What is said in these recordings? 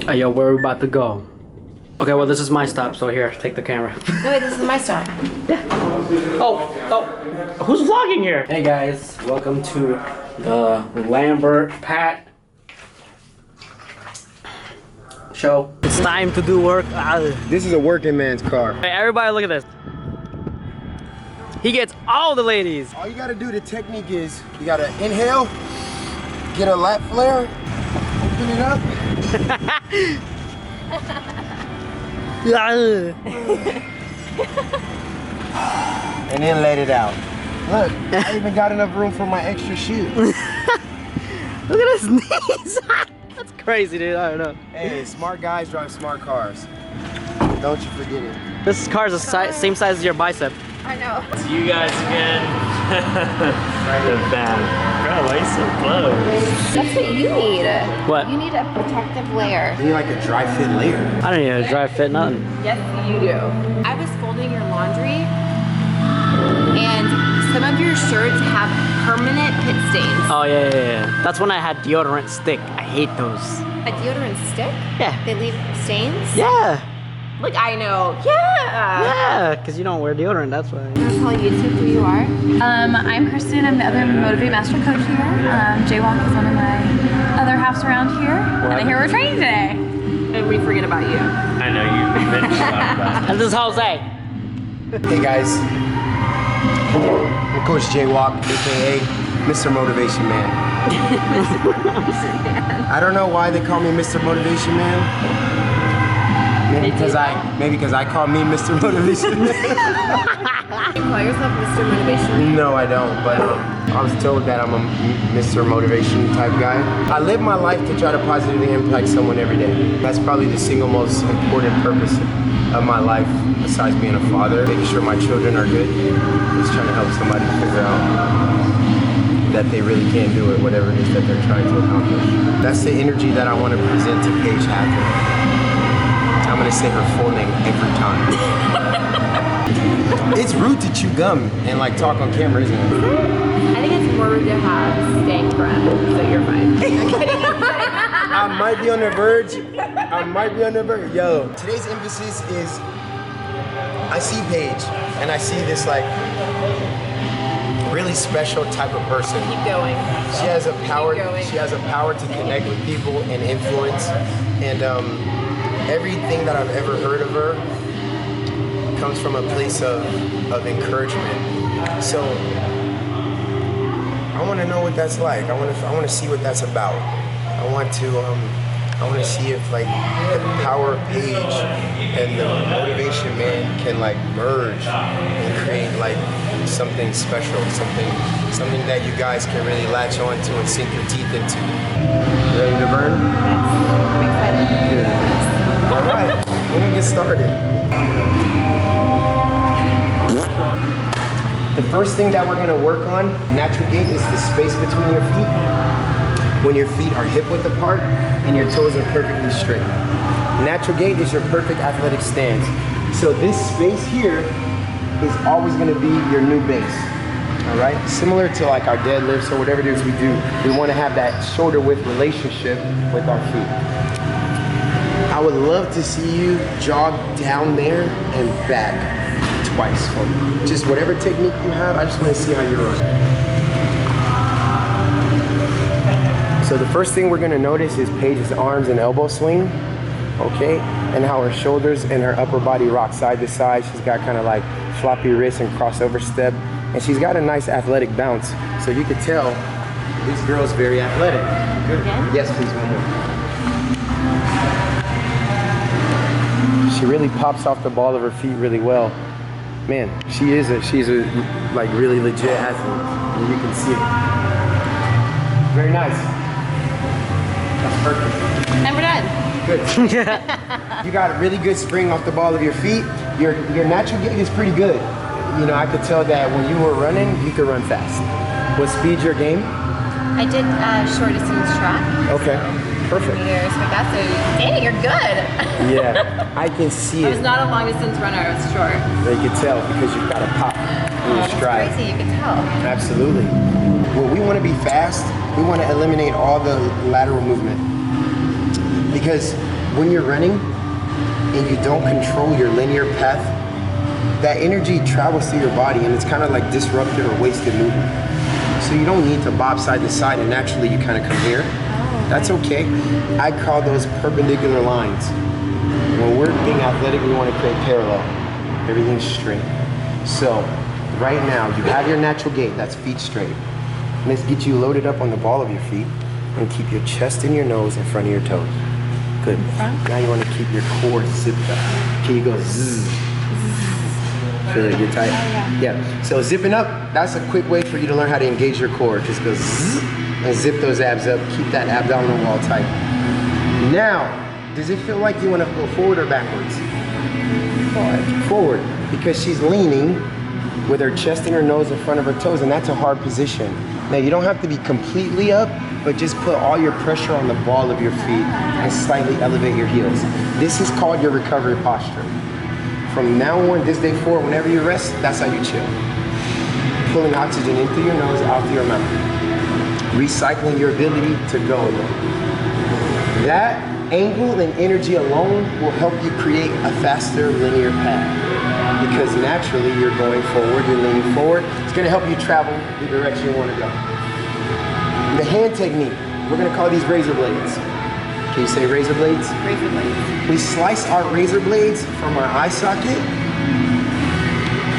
Hey, yo, where are we about to go? Okay, well, this is my stop, so here, take the camera. No, wait, this is my stop. Yeah. Oh, who's vlogging here? Hey guys, welcome to the Lambert Pat show. It's time to do work. This is a working man's car. Hey, everybody, look at this. He gets all the ladies. All you gotta do, the technique is, you gotta inhale, get a lat flare, open it up. And then let it out. Look, I even got enough room for my extra shoe. Look at his knees. That's crazy, dude. I don't know. Hey, smart guys drive smart cars. Don't you forget it. This car's the same size as your bicep. I know. See you guys again. The band. Bro, why are you so close? That's what you need. What? You need a protective layer. You need like a dry fit layer. I don't need a dry fit, nothing. Yes, you do. I was folding your laundry, and some of your shirts have permanent pit stains. Oh, yeah. That's when I had deodorant stick. I hate those. A deodorant stick? Yeah. They leave stains? Yeah. Look, I know. Yeah. Yeah, because you don't wear deodorant, that's why. Can I tell YouTube who you are? I'm Kristen. I'm the other Motivate Master Coach here. Jaywalk is one of my other halves around here. And I hear we're training today. And we forget about you. I know you mentioned about And this is Jose. Hey guys, I'm Coach Jaywalk, aka Mr. Motivation Man. I don't know why they call me Mr. Motivation Man. Maybe because I call me Mr. Motivation Man. You call yourself Mr. Motivation? No, I don't, but I was told that I'm a Mr. Motivation type guy. I live my life to try to positively impact someone every day. That's probably the single most important purpose of my life, besides being a father, making sure my children are good. Just trying to help somebody figure out that they really can do it, whatever it is that they're trying to accomplish. That's the energy that I want to present to Paige Hathaway. I'm gonna say her full name every time. It's rude to chew gum and like talk on camera, isn't it? I think it's more rude to have stank breath, so you're fine. I might be on the verge. Yo, today's emphasis is, I see Paige and I see this like really special type of person. Keep going. She has a power. Keep going. She has a power to connect with people and influence. And everything that I've ever heard of her comes from a place of encouragement. So I want to know what that's like. I want to see what that's about. I want to see if like the power of Paige and the motivation man can like merge and create like something special, something that you guys can really latch on to and sink your teeth into. Ready to burn? I'm excited. Good. All right, we're gonna get started. The first thing that we're gonna work on, natural gait, is the space between your feet. When your feet are hip width apart and your toes are perfectly straight. Natural gait is your perfect athletic stance. So this space here is always gonna be your new base. All right, similar to like our deadlifts or whatever it is we do, we wanna have that shoulder width relationship with our feet. I would love to see you jog down there and back twice for me. Just whatever technique you have, I just want to see how you run. So the first thing we're going to notice is Paige's arms and elbow swing, okay? And how her shoulders and her upper body rock side to side. She's got kind of like floppy wrists and crossover step. And she's got a nice athletic bounce. So you could tell this girl's very athletic. Good. Yes, please, one more. She really pops off the ball of her feet really well. Man, she's a like really legit athlete, and you can see it. Very nice. That's perfect. And we're done. Good. You got a really good spring off the ball of your feet. Your natural gait is pretty good. You know, I could tell that when you were running, you could run fast. What speed's your game? I did short distance track. Okay. Perfect. Meters, but that's dang, you're good. Yeah, I can see I it. was not a long distance runner, I was short. They can tell because you've got a pop in your stride. Crazy, you can tell. Absolutely. When we want to be fast, we want to eliminate all the lateral movement. Because when you're running and you don't control your linear path, that energy travels through your body and it's kind of like disrupted or wasted movement. So you don't need to bob side to side and naturally you kind of come here. That's okay. I call those perpendicular lines. When we're being athletic, we want to create parallel. Everything's straight. So right now, you have your natural gait, that's feet straight. Let's get you loaded up on the ball of your feet and keep your chest and your nose in front of your toes. Good. Now you want to keep your core zipped up. Can you go zzz? Feel like you're tight? Yeah. So zipping up, that's a quick way for you to learn how to engage your core. Just go zzz and zip those abs up. Keep that abdominal wall tight. Now, does it feel like you want to go forward or backwards? Forward. Forward, because she's leaning with her chest and her nose in front of her toes, and that's a hard position. Now, you don't have to be completely up, but just put all your pressure on the ball of your feet and slightly elevate your heels. This is called your recovery posture. From now on, this day forward, whenever you rest, that's how you chill. Pulling oxygen in through your nose, out through your mouth. Recycling your ability to go again. That angle and energy alone will help you create a faster linear path. Because naturally you're going forward, you're leaning forward. It's gonna help you travel the direction you wanna go. The hand technique, we're gonna call these razor blades. Can you say razor blades? Razor blades. We slice our razor blades from our eye socket,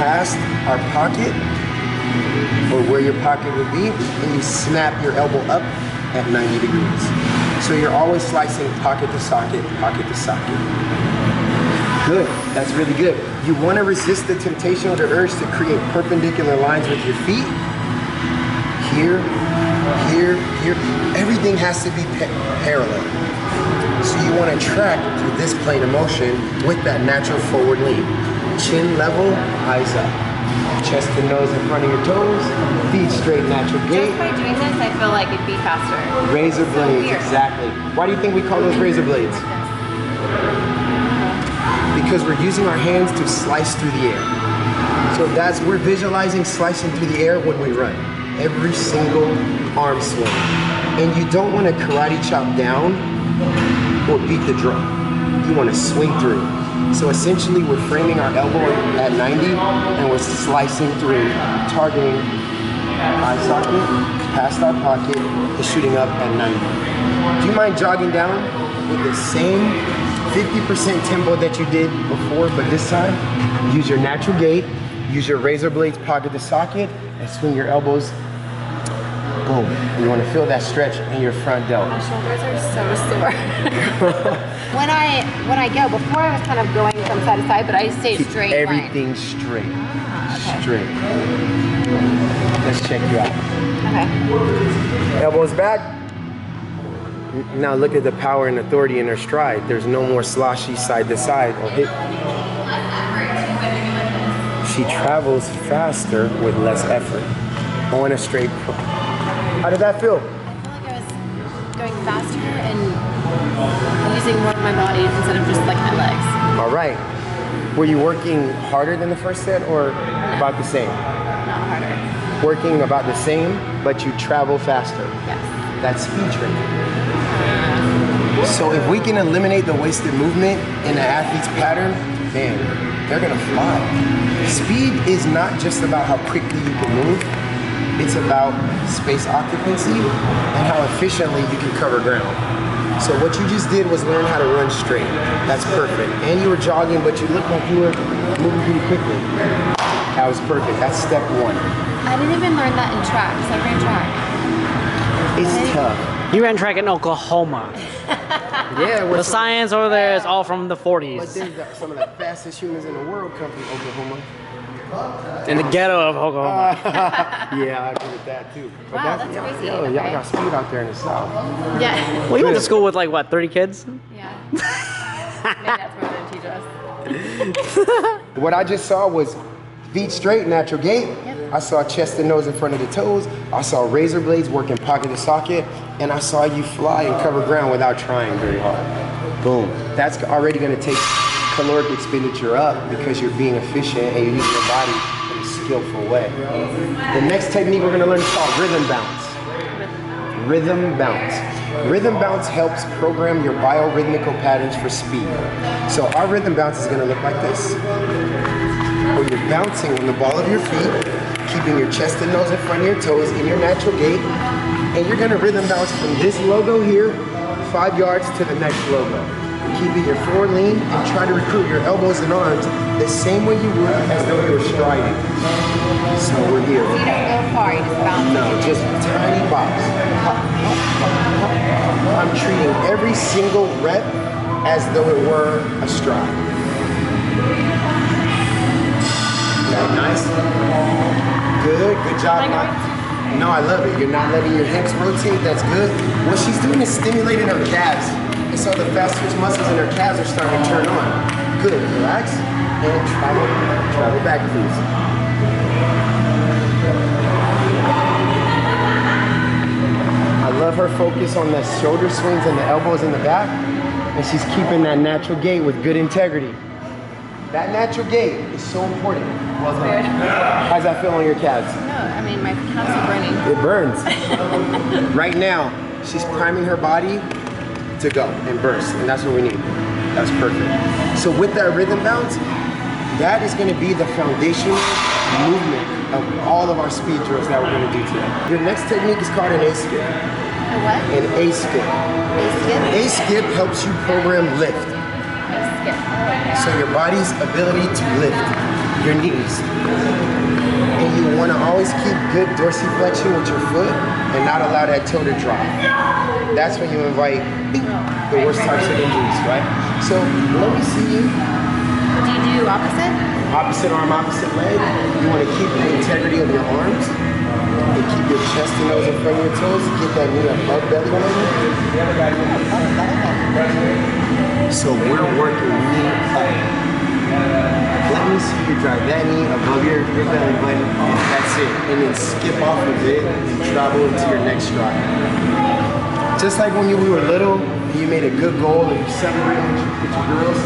past our pocket, or where your pocket would be, and you snap your elbow up at 90 degrees. So you're always slicing pocket to socket, pocket to socket. Good, that's really good. You want to resist the temptation or the urge to create perpendicular lines with your feet. Here, here, here. Everything has to be parallel. So you want to track through this plane of motion with that natural forward lean. Chin level, eyes up. Chest and nose in front of your toes. Feet straight, natural gait. Just by doing this, I feel like it'd be faster. Razor blades, exactly. Why do you think we call those razor blades? Because we're using our hands to slice through the air. So we're visualizing slicing through the air when we run. Every single arm swing. And you don't want to karate chop down or beat the drum. You want to swing through. So essentially we're framing our elbow at 90 and we're slicing through, targeting eye socket, past our pocket, and shooting up at 90. Do you mind jogging down with the same 50% tempo that you did before, but this time, use your natural gait, use your razor blades pocket to socket, and swing your elbows. Boom. You want to feel that stretch in your front delt. My shoulders are so sore. when I go, before I was kind of going from side to side, but I stay Keep straight. everything line. straight. Okay. Straight. Let's check you out. Okay. Elbows back. Now look at the power and authority in her stride. There's no more sloshy side to side or hip. She travels faster with less effort on a straight. How did that feel? I feel like I was going faster and using more of my body instead of just like my legs. All right. Were you working harder than the first set or about the same? Not harder. Working about the same, but you travel faster. Yes. That's speed training. So if we can eliminate the wasted movement in the athlete's pattern, man, they're gonna fly. Speed is not just about how quickly you can move, it's about space occupancy and how efficiently you can cover ground. So what you just did was learn how to run straight. That's perfect. And you were jogging, but you looked like you were moving pretty quickly. That was perfect. That's step one. I didn't even learn that in track, because I ran track. It's tough. You ran track in Oklahoma. Yeah, The science over there is all from the but 40s. there's some of the fastest humans in the world come from Oklahoma. In the ghetto of Oklahoma. Yeah, I agree with that too. But Wow, that's crazy. Yo, y'all got speed out there in the South. Yeah. Well, you went to school with like, what, 30 kids? Yeah. Maybe that's what they teach us. What I just saw was feet straight, natural gait. Yep. I saw chest and nose in front of the toes. I saw razor blades working pocket to socket. And I saw you fly and cover ground without trying very hard. Boom. That's already gonna take caloric expenditure up because you're being efficient and you're using your body in a skillful way. The next technique we're gonna learn is called rhythm bounce. Rhythm bounce. Rhythm bounce helps program your biorhythmical patterns for speed. So our rhythm bounce is gonna look like this. Where you're bouncing on the ball of your feet, keeping your chest and nose in front of your toes in your natural gait, and you're gonna rhythm bounce from this logo here, 5 yards to the next logo. Keeping your floor lean and try to recruit your elbows and arms the same way you would as though you were striding. So we're here. You don't go far, you just bounce. No, just tiny bops. I'm treating every single rep as though it were a stride. Is that nice? Good job, Mike. No, I love it. You're not letting your hips rotate, that's good. What she's doing is stimulating her calves. And so the fast twitch muscles in her calves are starting to turn on. Good, relax, and travel back, please. I love her focus on the shoulder swings and the elbows in the back, and she's keeping that natural gait with good integrity. That natural gait is so important. Well done. How's that feel on your calves? No, I mean, my calves are burning. It burns. Right now, she's priming her body to go and burst, and that's what we need. That's perfect. So with that rhythm bounce, that is going to be the foundational movement of all of our speed drills that we're going to do today. Your next technique is called an A skip. A what? An A skip. A skip? A skip helps you program lift. A skip. So your body's ability to lift your knees. And you want to always keep good dorsiflexion with your foot and not allow that toe to drop. That's when you invite the worst types of injuries, right? So let me see you. Do you do opposite? Opposite arm, opposite leg. You want to keep the integrity of your arms and keep your chest and nose in front of your toes. Get that knee above belly button. So we're working knee up. Let me see you drive that knee above your belly button. That's it. And then skip off of it and travel into your next stride. Just like when we were little, you made a good goal and you celebrated with your girls.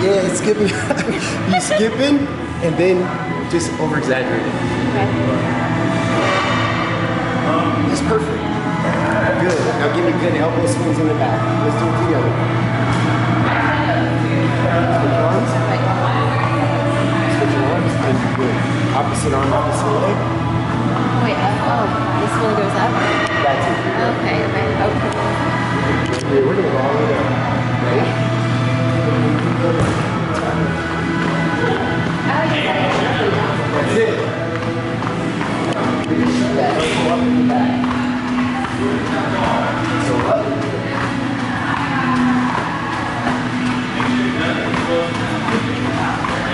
Yeah, it's skipping. You skipping and then just over exaggerated. That's perfect. Good. Now give me good elbow swings in the back. Let's do it together. Switch arms. Switch arms. And good. Opposite arm, opposite leg. Wait, this one goes up? That's it. Okay. Yeah, we're gonna go all the way down. Ready? That's it. Back. So up.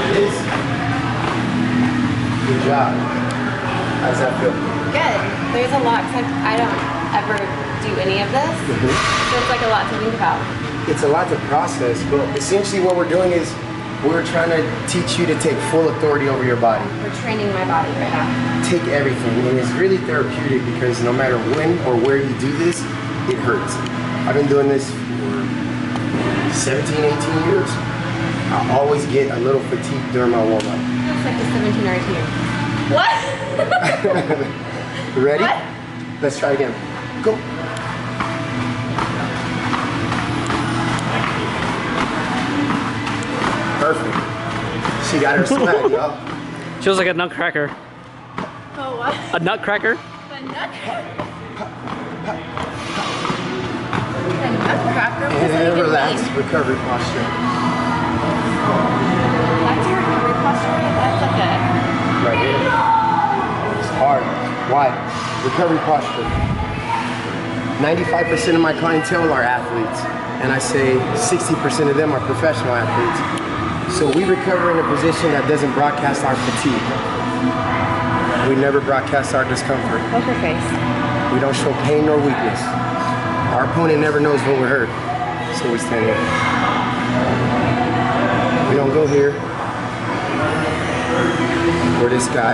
It is. Good job. How's that feel? Good. There's a lot, because I don't ever do any of this. So it's like a lot to think about. It's a lot to process, but essentially what we're doing is we're trying to teach you to take full authority over your body. We're training my body right now. Take everything, and it's really therapeutic because no matter when or where you do this, it hurts. I've been doing this for 17, 18 years. I always get a little fatigued during my warm-up. It's like the 17 or 18 years. What? Ready? What? Let's try again. Go. Perfect. She got her swag, y'all. She was like a nutcracker. Oh, what? A nutcracker? A nutcracker? A nutcracker? What does that And even relax, mean? recovery posture. That's your recovery posture? That's like a... Right here. It's hard. Why? Recovery posture. 95% of my clientele are athletes, and I say 60% of them are professional athletes. So we recover in a position that doesn't broadcast our fatigue. We never broadcast our discomfort. Poker face. We don't show pain nor weakness. Our opponent never knows when we're hurt, so we stand here. We don't go here. Or this guy.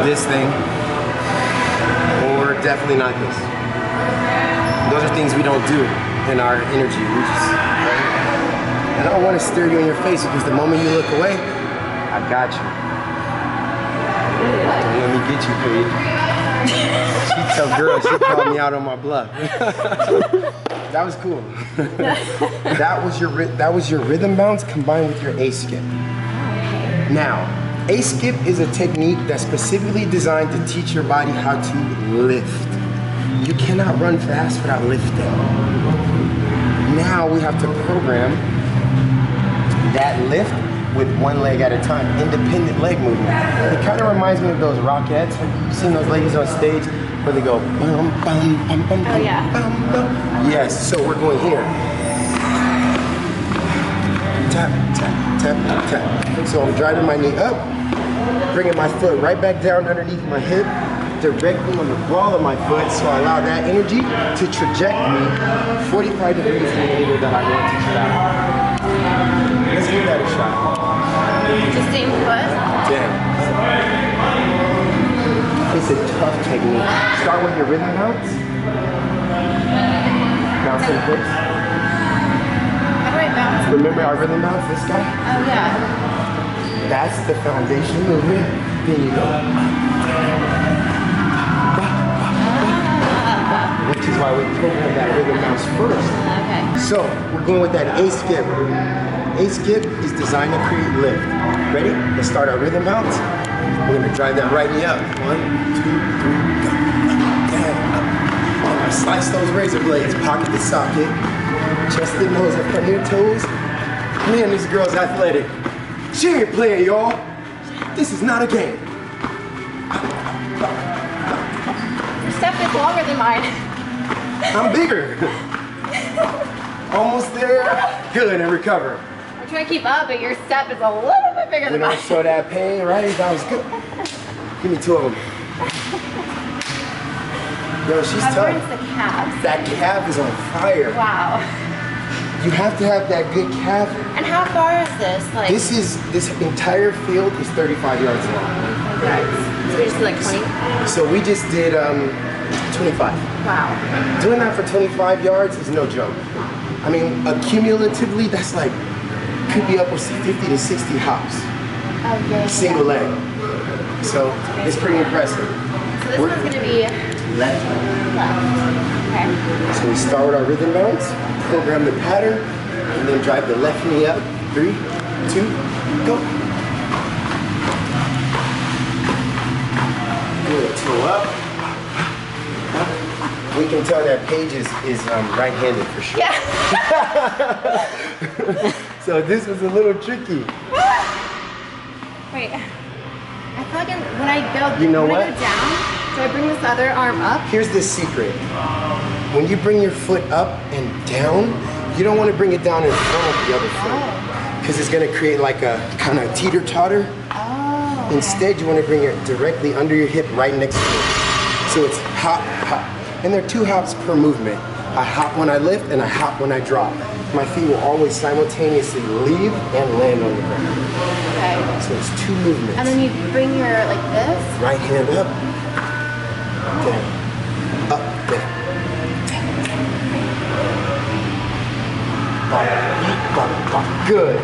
This thing. Or definitely not this. Those are things we don't do in our energy. We just, right? And I don't want to stare you in your face because the moment you look away, I got you. Don't let me get you, Paige. She's a girl. She called me out on my bluff. That was cool. That was your rhythm bounce combined with your A skip. Now, A skip is a technique that's specifically designed to teach your body how to lift. You cannot run fast without lifting. Now we have to program that lift with one leg at a time, independent leg movement. It kind of reminds me of those Rockettes. Have you seen those ladies on stage where they go bum, bum, bum, bum, Oh, yeah. bum, bum. Yes, so we're going here. Tap, tap, tap, tap. So I'm driving my knee up, bringing my foot right back down underneath my hip, directly on the ball of my foot, so I allow that energy to traject me 45 degrees in the angle that I want to travel. Let's give that a shot. Just same foot? Damn. It's a tough technique. Start with your rhythm bounce. Bounce in hips. How do I bounce? Remember our rhythm bounce, this guy? Oh, yeah. That's the foundation movement. Then you go. Which is why we program that rhythm bounce first. Okay. So, we're going with that A skip. A skip is designed to create lift. Ready? Let's start our rhythm bounce. We're gonna drive that right knee up. 1, 2, 3, go. Down, up. Oh, slice those razor blades, pocket the socket, chest and nose up front of your toes. Man, this girl's athletic. She ain't playing, y'all. This is not a game. Your step is longer than mine. I'm bigger. Almost there. Good, and recover. I'm trying to keep up, but your step is a little bit bigger We than don't mine. show that pain, right? That was good. Give me 2 of them. Yo, she's How burns tough. the calves? That calf is on fire. Wow. You have to have that good calf. And how far is this? Like, This entire field is 35 yards long. yards. So we just did like 20? So we just did 25. Wow. Doing that for 25 yards is no joke. I mean, accumulatively, that's like, could be upwards to 50 to 60 hops. Oh, yeah. Single leg. So it's pretty impressive. So this one's gonna be Left. left. Okay. So we start with our rhythm bounce, program the pattern, and then drive the left knee up. 3, 2, go. Good, toe up. We can tell that Paige is right-handed for sure. Yeah. So this was a little tricky. Wait. I feel like when I go, You know when what? I go down, so I bring this other arm up. Here's the secret. When you bring your foot up and down, you don't want to bring it down in front of the other foot, because it's going to create like a kind of teeter-totter. Oh. Instead, you want to bring it directly under your hip right next to it. So it's hop, hop. And there are 2 hops per movement. I hop when I lift and I hop when I drop. My feet will always simultaneously leave and land on the ground. Okay. So it's 2 movements. And then you bring your, like this. Right hand up, down, up, down. Bop, bop, bop. Good.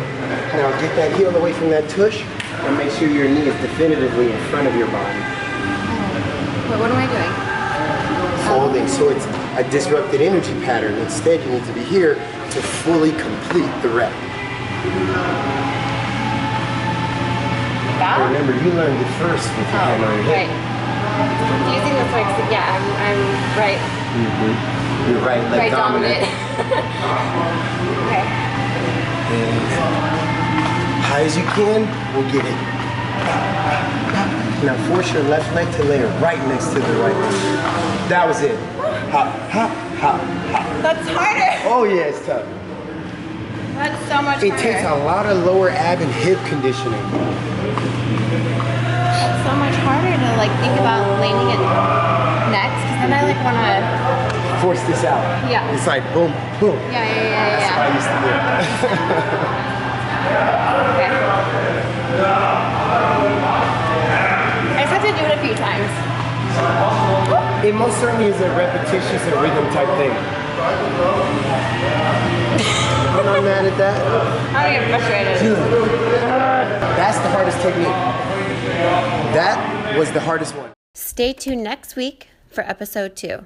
Now get that heel away from that tush and make sure your knee is definitively in front of your body. Wait, what am I doing? Folding, so it's a disrupted energy pattern. Instead, you need to be here to fully complete the rep. That? Remember, you learned it first with your hand on your right. hip. Using this way, 'cause, yeah, I'm right. You're right leg Right dominant. Okay. And high as you can, we'll get it. Now force your left leg to lay right next to the right leg. That was it. Hop, hop, hop, hop. That's harder. Oh yeah, it's tough. That's so much It harder. takes a lot of lower ab and hip conditioning. That's so much harder to like think about landing it next, because then I like want to. Force this out. Yeah. It's like boom, boom. Yeah. That's what I used to do. Okay. I just have to do it a few times. It most certainly is a repetitious and rhythm type thing. I'm not mad at that. I don't get frustrated. That's the hardest technique. That was the hardest one. Stay tuned next week for episode 2.